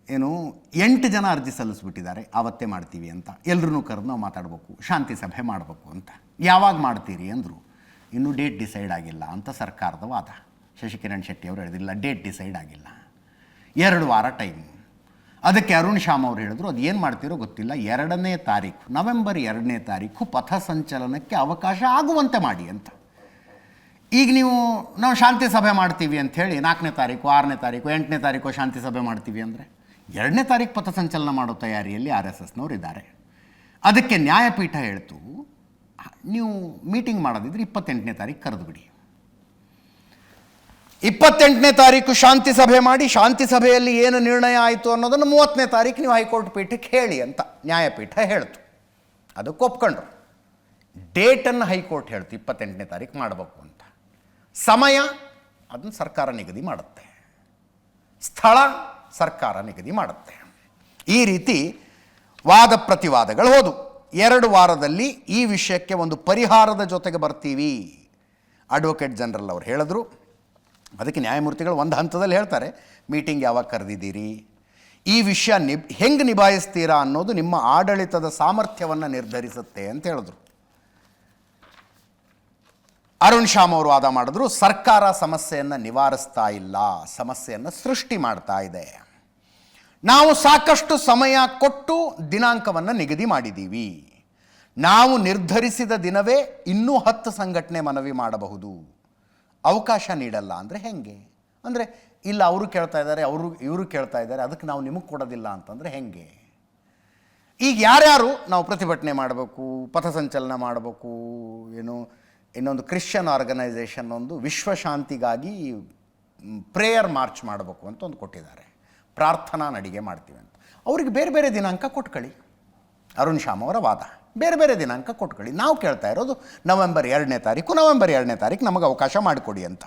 ಏನು 8 ಜನ ಅರ್ಜಿ ಸಲ್ಲಿಸ್ಬಿಟ್ಟಿದ್ದಾರೆ, ಆವತ್ತೇ ಮಾಡ್ತೀವಿ ಅಂತ. ಎಲ್ಲರೂ ಕರೆದು ನಾವು ಮಾತಾಡಬೇಕು, ಶಾಂತಿ ಸಭೆ ಮಾಡಬೇಕು ಅಂತ. ಯಾವಾಗ ಮಾಡ್ತೀರಿ ಅಂದರು. ಇನ್ನೂ ಡೇಟ್ ಡಿಸೈಡ್ ಆಗಿಲ್ಲ ಅಂತ ಸರ್ಕಾರದ ವಾದ. ಶಶಿಕಿರಣ್ ಶೆಟ್ಟಿ ಅವರು ಹೇಳಿದಿಲ್ಲ, ಡೇಟ್ ಡಿಸೈಡ್ ಆಗಿಲ್ಲ, 2 ವಾರ ಟೈಮು. ಅದಕ್ಕೆ ಅರುಣ್ ಶ್ಯಾಮ್ ಅವರು ಹೇಳಿದ್ರು, ಅದು ಏನು ಮಾಡ್ತೀರೋ ಗೊತ್ತಿಲ್ಲ, 2ನೇ ತಾರೀಕು, ನವೆಂಬರ್ 2ನೇ ತಾರೀಕು ಪಥಸಂಚಲನಕ್ಕೆ ಅವಕಾಶ ಆಗುವಂತೆ ಮಾಡಿ ಅಂತ. ಈಗ ನಾವು ಶಾಂತಿ ಸಭೆ ಮಾಡ್ತೀವಿ ಅಂಥೇಳಿ 4ನೇ ತಾರೀಕು, 6ನೇ ತಾರೀಕು, 8ನೇ ತಾರೀಕು ಶಾಂತಿ ಸಭೆ ಮಾಡ್ತೀವಿ ಅಂದರೆ 2ನೇ ತಾರೀಕು ಪಥಸಂಚಲನ ಮಾಡೋ ತಯಾರಿಯಲ್ಲಿ RSSನವ್ರು ಇದ್ದಾರೆ. ಅದಕ್ಕೆ ನ್ಯಾಯಪೀಠ ಹೇಳ್ತು, ನೀವು ಮೀಟಿಂಗ್ ಮಾಡೋದಿದ್ರೆ 28ನೇ ತಾರೀಕು ಕರೆದುಬಿಡಿ, 28ನೇ ತಾರೀಕು ಶಾಂತಿ ಸಭೆ ಮಾಡಿ, ಶಾಂತಿ ಸಭೆಯಲ್ಲಿ ಏನು ನಿರ್ಣಯ ಆಯಿತು ಅನ್ನೋದನ್ನು 30ನೇ ತಾರೀಕು ನೀವು ಹೈಕೋರ್ಟ್ ಪೀಠಕ್ಕೆ ಹೇಳಿ ಅಂತ ನ್ಯಾಯಪೀಠ ಹೇಳ್ತು. ಅದಕ್ಕೆ ಒಪ್ಕೊಂಡ್ರು. ಡೇಟನ್ನು ಹೈಕೋರ್ಟ್ ಹೇಳ್ತು 28ನೇ ತಾರೀಕು ಮಾಡಬೇಕು ಅಂತ. ಸಮಯ ಅದನ್ನು ಸರ್ಕಾರ ನಿಗದಿ ಮಾಡುತ್ತೆ, ಸ್ಥಳ ಸರ್ಕಾರ ನಿಗದಿ ಮಾಡುತ್ತೆ. ಈ ರೀತಿ ವಾದ ಪ್ರತಿವಾದಗಳು ಹೋದು. 2 ವಾರದಲ್ಲಿ ಈ ವಿಷಯಕ್ಕೆ ಒಂದು ಪರಿಹಾರದ ಜೊತೆಗೆ ಬರ್ತೀವಿ ಅಡ್ವೊಕೇಟ್ ಜನರಲ್ ಅವರು ಹೇಳಿದ್ರು. ಅದಕ್ಕೆ ನ್ಯಾಯಮೂರ್ತಿಗಳು ಒಂದು ಹಂತದಲ್ಲಿ ಹೇಳ್ತಾರೆ, ಮೀಟಿಂಗ್ ಯಾವಾಗ ಕರೆದಿದ್ದೀರಿ, ಈ ವಿಷಯ ಹೆಂಗೆ ನಿಭಾಯಿಸ್ತೀರಾ ಅನ್ನೋದು ನಿಮ್ಮ ಆಡಳಿತದ ಸಾಮರ್ಥ್ಯವನ್ನು ನಿರ್ಧರಿಸುತ್ತೆ ಅಂತ ಹೇಳಿದ್ರು. ಅರುಣ್ ಶ್ಯಾಮ್ ಅವರು ವಾದ ಮಾಡಿದ್ರು, ಸರ್ಕಾರ ಸಮಸ್ಯೆಯನ್ನು ನಿವಾರಿಸ್ತಾ ಇಲ್ಲ, ಸಮಸ್ಯೆಯನ್ನು ಸೃಷ್ಟಿ ಮಾಡ್ತಾ ಇದೆ. ನಾವು ಸಾಕಷ್ಟು ಸಮಯ ಕೊಟ್ಟು ದಿನಾಂಕವನ್ನು ನಿಗದಿ ಮಾಡಿದ್ದೀವಿ. ನಾವು ನಿರ್ಧರಿಸಿದ ದಿನವೇ ಇನ್ನೂ 10 ಸಂಘಟನೆ ಮನವಿ ಮಾಡಬಹುದು, ಅವಕಾಶ ನೀಡಲ್ಲ ಅಂದರೆ ಹೆಂಗೆ? ಅಂದರೆ ಇಲ್ಲ, ಅವರು ಕೇಳ್ತಾ ಇದ್ದಾರೆ, ಇವರು ಕೇಳ್ತಾ ಇದ್ದಾರೆ, ಅದಕ್ಕೆ ನಾವು ನಿಮಗೆ ಕೊಡೋದಿಲ್ಲ ಅಂತಂದರೆ ಹೆಂಗೆ? ಈಗ ಯಾರ್ಯಾರು ನಾವು ಪ್ರತಿಭಟನೆ ಮಾಡಬೇಕು, ಪಥಸಂಚಲನ ಮಾಡಬೇಕು, ಇನ್ನೊಂದು ಕ್ರಿಶ್ಚಿಯನ್ ಆರ್ಗನೈಸೇಷನ್ ಒಂದು ವಿಶ್ವಶಾಂತಿಗಾಗಿ ಪ್ರೇಯರ್ ಮಾರ್ಚ್ ಮಾಡಬೇಕು ಅಂತ ಒಂದು ಕೊಟ್ಟಿದ್ದಾರೆ, ಪ್ರಾರ್ಥನಾ ನಡಿಗೆ ಮಾಡ್ತೀವಿ ಅಂತ. ಅವ್ರಿಗೆ ಬೇರೆ ಬೇರೆ ದಿನಾಂಕ ಕೊಟ್ಕೊಳ್ಳಿ. ಅರುಣ್ ಶ್ಯಾಮ್ ಅವರ ವಾದ, ಬೇರೆ ಬೇರೆ ದಿನಾಂಕ ಕೊಟ್ಕೊಳ್ಳಿ. ನಾವು ಕೇಳ್ತಾ ಇರೋದು ನವೆಂಬರ್ 2ನೇ ತಾರೀಕು ನಮಗೆ ಅವಕಾಶ ಮಾಡಿಕೊಡಿ ಅಂತ.